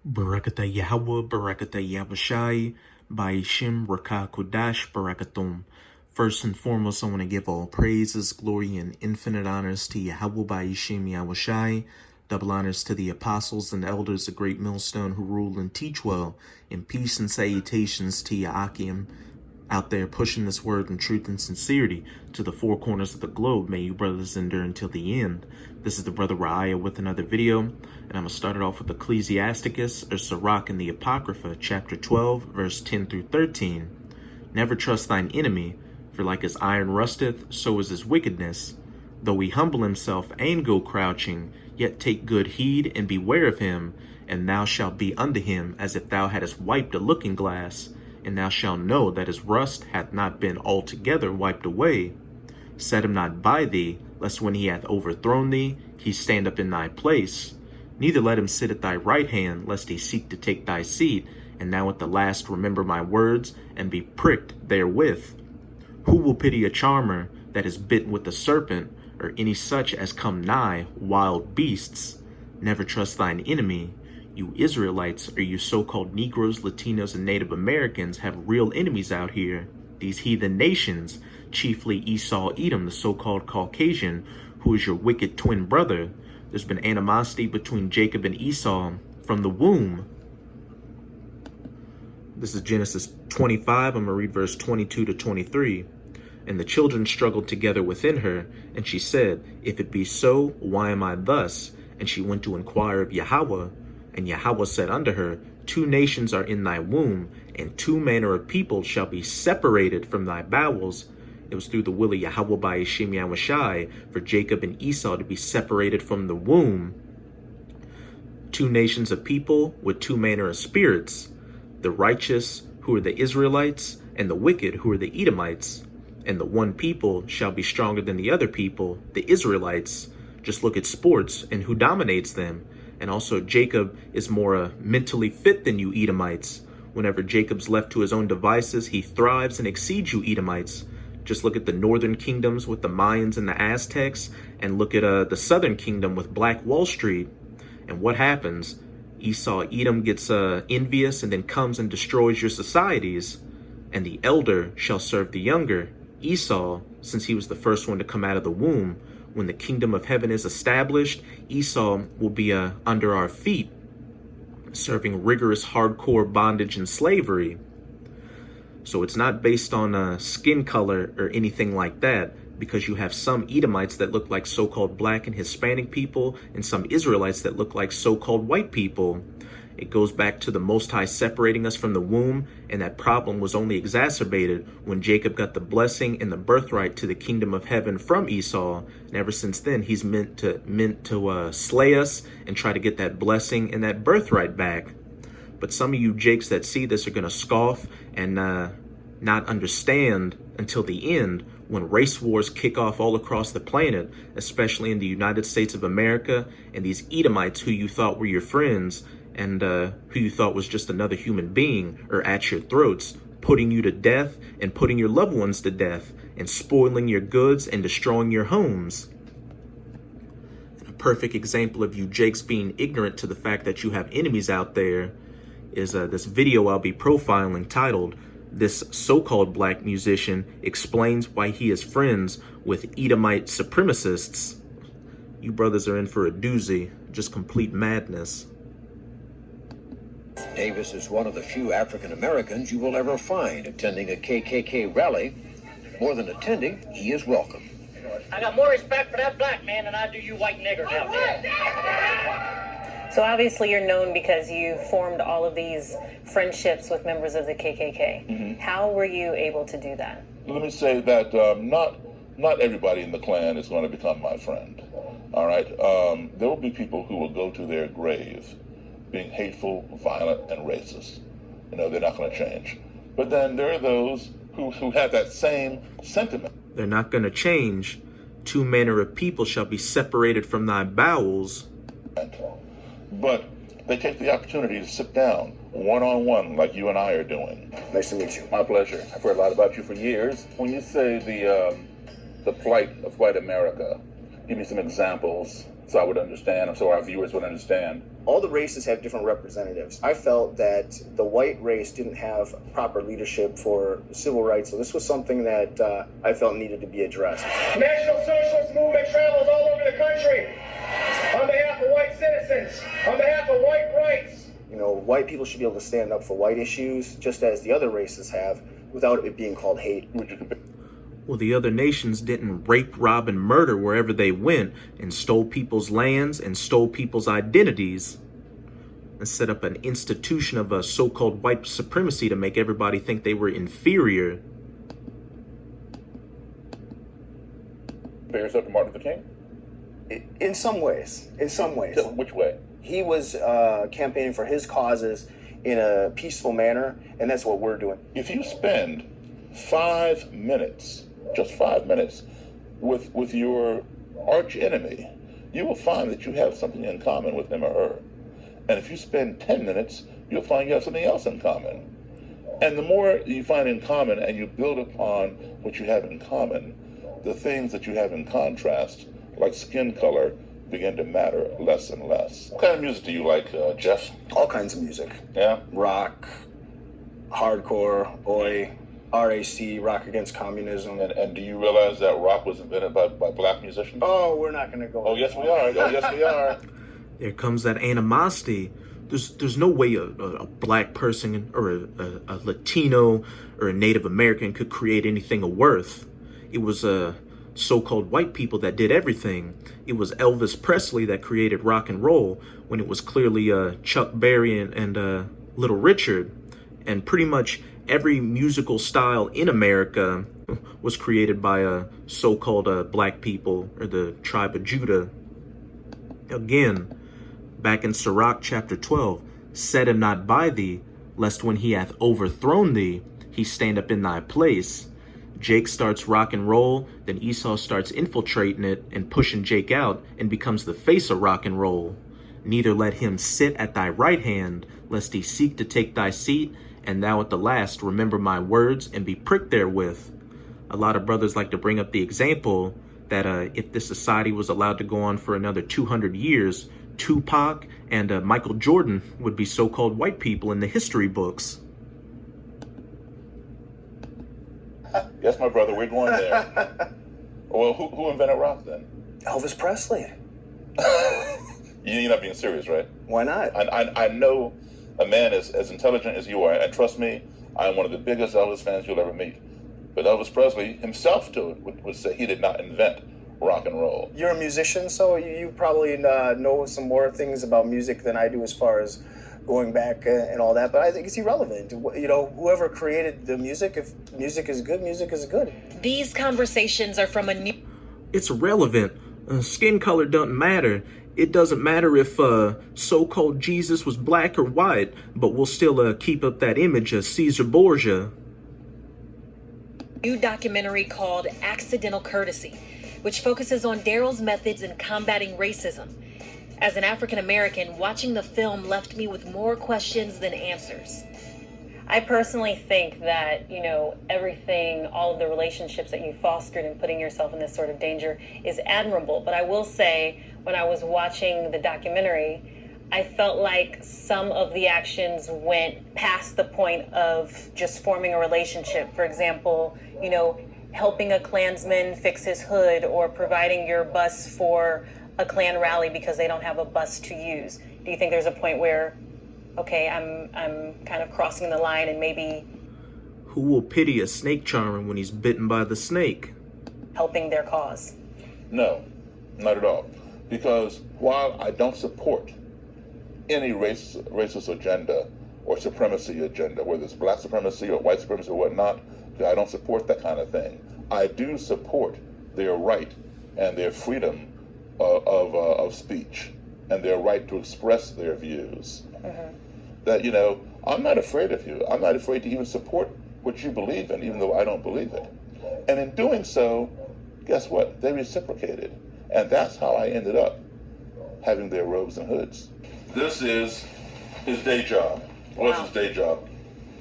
Barakata Yahweh, Barakata Yahushai, Ba'ishim, Rakah Kodash, Barakatum. First and foremost, I want to give all praises, glory, and infinite honors to Yahweh Ba'ishim Yahushai. Double honors to the apostles and elders of Great Millstone who rule and teach well. And peace and salutations to Ya'akim, out there pushing this word in truth and sincerity to the four corners of the globe. May you brothers endure until the end. This is the brother Ra'aya with another video, and I'm going to start it off with Ecclesiasticus, or Sirach in the Apocrypha, chapter 12, verse 10 through 13. Never trust thine enemy, for like as iron rusteth, so is his wickedness. Though he humble himself and go crouching, yet take good heed and beware of him, and thou shalt be unto him as if thou hadst wiped a looking glass. And thou shalt know that his rust hath not been altogether wiped away. Set him not by thee, lest when he hath overthrown thee, he stand up in thy place. Neither let him sit at thy right hand, lest he seek to take thy seat. And now at the last remember my words, and be pricked therewith. Who will pity a charmer that is bitten with a serpent, or any such as come nigh wild beasts? Never trust thine enemy. You Israelites, or you so-called Negroes, Latinos, and Native Americans, have real enemies out here. These heathen nations, chiefly Esau Edom, the so-called Caucasian, who is your wicked twin brother. There's been animosity between Jacob and Esau from the womb. This is Genesis 25. I'm going to read verse 22 to 23. And the children struggled together within her, and she said, If it be so, why am I thus? And she went to inquire of Yahweh. And Yahweh said unto her, Two nations are in thy womb, and two manner of people shall be separated from thy bowels. It was through the will of Yahweh Ba'ishim Yahushai for Jacob and Esau to be separated from the womb. Two nations of people with two manner of spirits, the righteous, who are the Israelites, and the wicked, who are the Edomites. And the one people shall be stronger than the other people, the Israelites. Just look at sports and who dominates them. And also Jacob is more mentally fit than you Edomites. Whenever Jacob's left to his own devices, he thrives and exceeds you Edomites. Just look at the northern kingdoms with the Mayans and the Aztecs, and look at the southern kingdom with Black Wall Street. And what happens? Esau Edom gets envious and then comes and destroys your societies. And the elder shall serve the younger. Esau, since he was the first one to come out of the womb, when the kingdom of heaven is established, Esau will be under our feet, serving rigorous hardcore bondage and slavery. So it's not based on skin color or anything like that, because you have some Edomites that look like so-called black and Hispanic people, and some Israelites that look like so-called white people. It goes back to the Most High separating us from the womb, and that problem was only exacerbated when Jacob got the blessing and the birthright to the kingdom of heaven from Esau. And ever since then, he's meant to slay us and try to get that blessing and that birthright back. But some of you jakes that see this are going to scoff and not understand until the end, when race wars kick off all across the planet, especially in the United States of America, and these Edomites who you thought were your friends and who you thought was just another human being are at your throats, putting you to death and putting your loved ones to death and spoiling your goods and destroying your homes. And a perfect example of you jakes being ignorant to the fact that you have enemies out there is this video I'll be profiling titled, This So-Called Black Musician Explains Why He is Friends with Edomite Supremacists. You brothers are in for a doozy, just complete madness. Davis is one of the few African Americans you will ever find attending a KKK rally. More than attending, he is welcome. I got more respect for that black man than I do you white niggers out there. So obviously you're known because you formed all of these friendships with members of the KKK. Mm-hmm. How were you able to do that? Let me say that not everybody in the Klan is going to become my friend. All right? There will be people who will go to their grave being hateful, violent, and racist. You know, they're not going to change. But then there are those who have that same sentiment. They're not going to change. Two manner of people shall be separated from thy bowels. But they take the opportunity to sit down one-on-one like you and I are doing. Nice to meet you. My pleasure. I've heard a lot about you for years. When you say the plight of white America, give me some examples so I would understand, so our viewers would understand. all the races have different representatives. I felt that the white race didn't have proper leadership for civil rights, so this was something that I felt needed to be addressed. National Socialist movement travels all over the country on behalf of white citizens, on behalf of white rights. You know, white people should be able to stand up for white issues, just as the other races have, without it being called hate. Well, the other nations didn't rape, rob, and murder wherever they went and stole people's lands and stole people's identities and set up an institution of a so-called white supremacy to make everybody think they were inferior. Compare yourself to Martin Luther King? In some ways. In some ways. Which way? He was campaigning for his causes in a peaceful manner, and that's what we're doing. If you spend 5 minutes, just 5 minutes, with your arch enemy, you will find that you have something in common with him or her. And if you spend 10 minutes, you'll find you have something else in common. And the more you find in common and you build upon what you have in common, the things that you have in contrast, like skin color, begin to matter less and less. What kind of music do you like, Jeff? All kinds of music. Yeah? Rock, hardcore, oi, RAC, Rock Against Communism. And do you realize that rock was invented by black musicians? Oh, we're not going to go. Oh, yes, we are. Oh, yes, we are. There comes that animosity. There's no way a black person or a Latino or a Native American could create anything of worth. It was so-called white people that did everything. It was Elvis Presley that created rock and roll when it was clearly Chuck Berry and Little Richard. And pretty much every musical style in America was created by so-called black people or the tribe of Judah. Again, back in Sirach chapter 12, set him not by thee, lest when he hath overthrown thee, he stand up in thy place. Jake starts rock and roll, then Esau starts infiltrating it and pushing Jake out and becomes the face of rock and roll. Neither let him sit at thy right hand, lest he seek to take thy seat, and thou at the last remember my words and be pricked therewith. A lot of brothers like to bring up the example that if this society was allowed to go on for another 200 years, Tupac and Michael Jordan would be so-called white people in the history books. Yes, my brother, we're going there. Well, who invented rock then? Elvis Presley. You're not being serious, right? Why not? I know a man as intelligent as you are, and trust me, I'm one of the biggest Elvis fans you'll ever meet. But Elvis Presley himself would say he did not invent rock and roll. You're a musician, so you probably know some more things about music than I do as far as going back and all that, but I think it's irrelevant. You know, whoever created the music, if music is good, music is good. These conversations are from a new... It's irrelevant. Skin color doesn't matter. It doesn't matter if so-called Jesus was black or white, but we'll still keep up that image of Caesar Borgia. New documentary called Accidental Courtesy, which focuses on Daryl's methods in combating racism. As an African American, watching the film left me with more questions than answers. I personally think that, you know, everything, all of the relationships that you fostered in putting yourself in this sort of danger is admirable. But I will say, when I was watching the documentary, I felt like some of the actions went past the point of just forming a relationship. For example, you know, helping a Klansman fix his hood or providing your bus for a Klan rally because they don't have a bus to use. Do you think there's a point where, okay, I'm kind of crossing the line and maybe... Who will pity a snake charmer when he's bitten by the snake? Helping their cause? No, not at all. Because while I don't support any racist agenda or supremacy agenda, whether it's black supremacy or white supremacy or whatnot, I don't support that kind of thing. I do support their right and their freedom of speech and their right to express their views. Mm-hmm. That, you know, I'm not afraid of you. I'm not afraid to even support what you believe in, even though I don't believe it. And in doing so, guess what? They reciprocated. And that's how I ended up having their robes and hoods. This is his day job. What's his day job?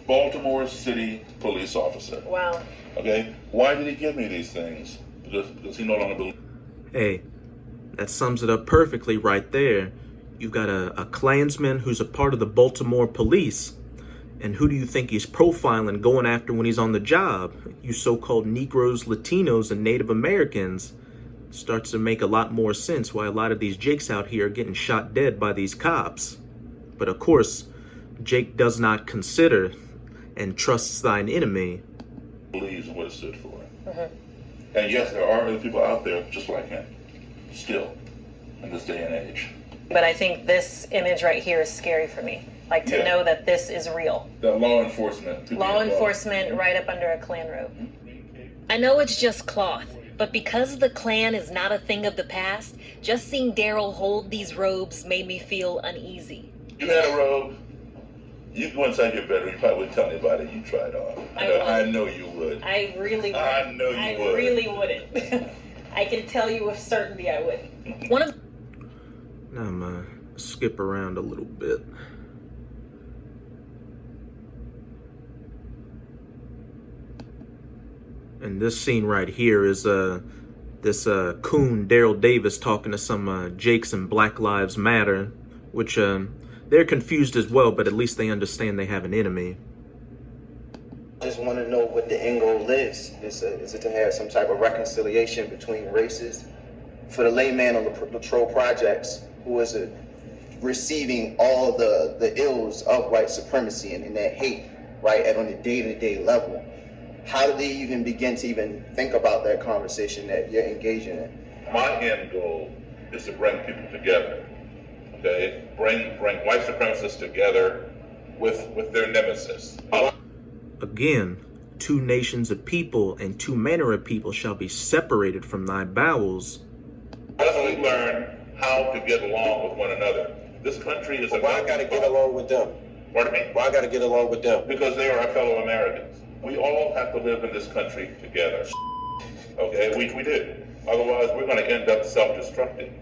Baltimore City police officer. Wow. Okay? Why did he give me these things? Because he no longer believes. Hey, that sums it up perfectly right there. You've got a Klansman who's a part of the Baltimore police. And who do you think he's profiling, going after when he's on the job? You so-called Negroes, Latinos, and Native Americans. Starts to make a lot more sense why a lot of these Jakes out here are getting shot dead by these cops. But of course, Jake does not consider and trusts thine enemy. Believes in what it stood for. And yes, there are other people out there just like him, still, in this day and age. But I think this image right here is scary for me. Like, to know that this is real. The law enforcement. Law enforcement right up under a Klan robe. I know it's just cloth, but because the Klan is not a thing of the past, just seeing Daryl hold these robes made me feel uneasy. You had a robe. You go inside your bedroom, you probably wouldn't tell anybody you tried on. I know you would. I really would. I know you would. I really wouldn't. I can tell you with certainty I would. Now I'm gonna skip around a little bit. And this scene right here is this coon Daryl Davis talking to some Jakes and Black Lives Matter, which they're confused as well, but at least they understand they have an enemy. Just want to know what the end goal is. Is it to have some type of reconciliation between races? For the layman on the patrol projects, who is receiving all the ills of white supremacy and that hate, right, on a day-to-day level, how do they even begin to even think about that conversation that you're engaging in? My end goal is to bring people together, okay? Bring white supremacists together with their nemesis. Again, two nations of people and two manner of people shall be separated from thy bowels. Let's learn how to get along with one another. This country is why I gotta get along with them? Pardon me? Why I gotta get along with them? Because they are our fellow Americans. We all have to live in this country together. Okay, we do. Otherwise, we're going to end up self-destructing.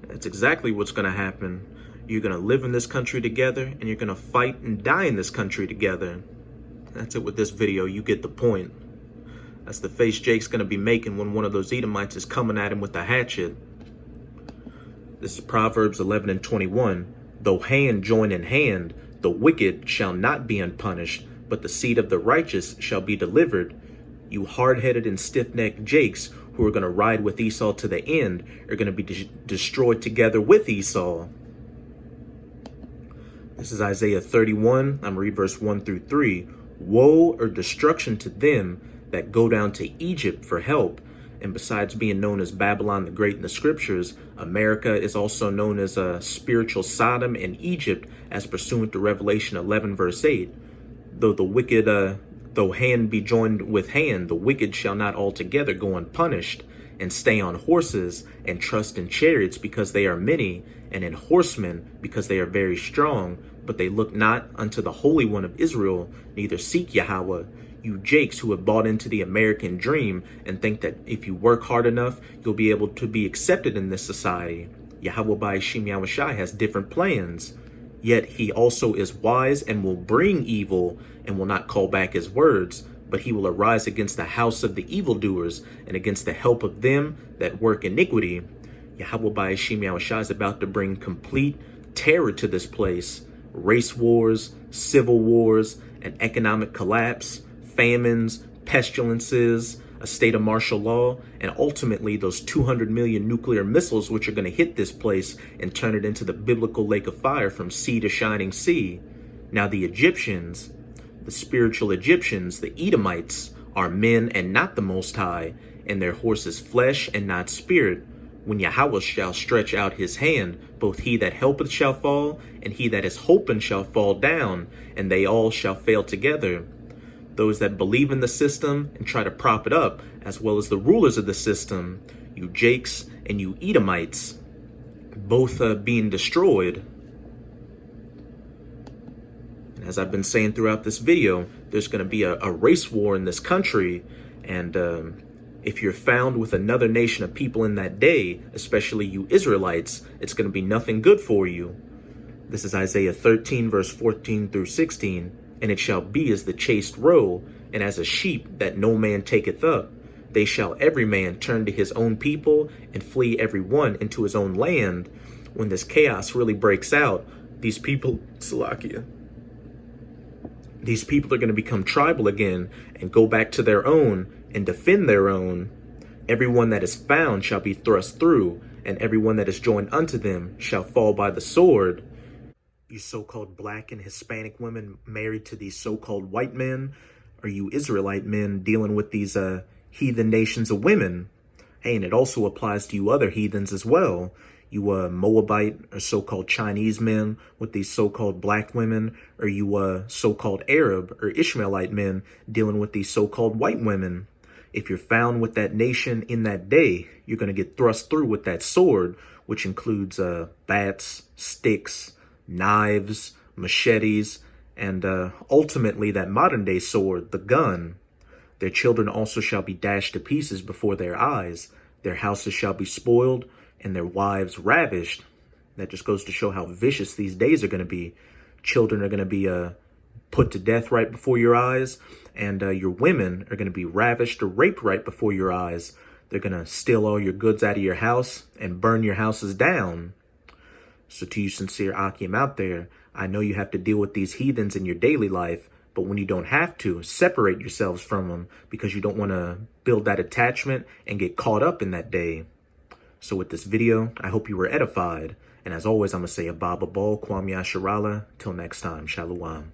That's exactly what's going to happen. You're going to live in this country together, and you're going to fight and die in this country together. That's it with this video. You get the point. That's the face Jake's going to be making when one of those Edomites is coming at him with a hatchet. This is Proverbs 11:21. Though hand join in hand, the wicked shall not be unpunished, but the seed of the righteous shall be delivered. You hard-headed and stiff-necked Jakes who are going to ride with Esau to the end are going to be destroyed together with Esau. This is Isaiah 31. I'm going to read verse 1 through 3. Woe or destruction to them that go down to Egypt for help. And besides being known as Babylon the Great in the scriptures, America is also known as a spiritual Sodom and Egypt, as pursuant to Revelation 11 verse 8. Though hand be joined with hand, the wicked shall not altogether go unpunished, and stay on horses, and trust in chariots because they are many, and in horsemen because they are very strong. But they look not unto the Holy One of Israel, neither seek Yahweh. You Jakes who have bought into the American dream and think that if you work hard enough, you'll be able to be accepted in this society. Yahweh Ba'ashim Yahushai has different plans. Yet he also is wise and will bring evil and will not call back his words, but he will arise against the house of the evildoers and against the help of them that work iniquity. Yahweh Ba'ashim Yahushai is about to bring complete terror to this place. Race wars, civil wars, an economic collapse, famines, pestilences, a state of martial law, and ultimately those 200 million nuclear missiles which are going to hit this place and turn it into the biblical lake of fire from sea to shining sea. Now the Egyptians, the spiritual Egyptians, the Edomites, are men and not the Most High, and their horse is flesh and not spirit. When Yahweh shall stretch out his hand, both he that helpeth shall fall, and he that is hoping shall fall down, and they all shall fail together. Those that believe in the system and try to prop it up, as well as the rulers of the system, you Jakes and you Edomites, both being destroyed. And as I've been saying throughout this video, there's going to be a race war in this country, and if you're found with another nation of people in that day, especially you Israelites, it's going to be nothing good for you. This is Isaiah 13, verse 14 through 16. And it shall be as the chased roe, and as a sheep that no man taketh up. They shall every man turn to his own people, and flee every one into his own land. when this chaos really breaks out, these people, Salakia, these people are going to become tribal again and go back to their own and defend their own. Everyone that is found shall be thrust through, and everyone that is joined unto them shall fall by the sword. You so-called black and Hispanic women married to these so-called white men, or you Israelite men dealing with these heathen nations of women. Hey, and it also applies to you other heathens as well. You Moabite or so-called Chinese men with these so-called black women, or you so-called Arab or Ishmaelite men dealing with these so-called white women. If you're found with that nation in that day, you're going to get thrust through with that sword, which includes bats, sticks, knives, machetes, and ultimately that modern day sword, the gun. Their children also shall be dashed to pieces before their eyes. Their houses shall be spoiled, and their wives ravished. That just goes to show how vicious these days are going to be. Children are going to be put to death right before your eyes, and your women are going to be ravished or raped right before your eyes. They're going to steal all your goods out of your house and burn your houses down. So to you sincere Akim out there, I know you have to deal with these heathens in your daily life, but when you don't have to, separate yourselves from them because you don't want to build that attachment and get caught up in that day. So with this video, I hope you were edified. And as always, I'm going to say Abba Bal, Kwam Yasharala. Till next time, Shalom.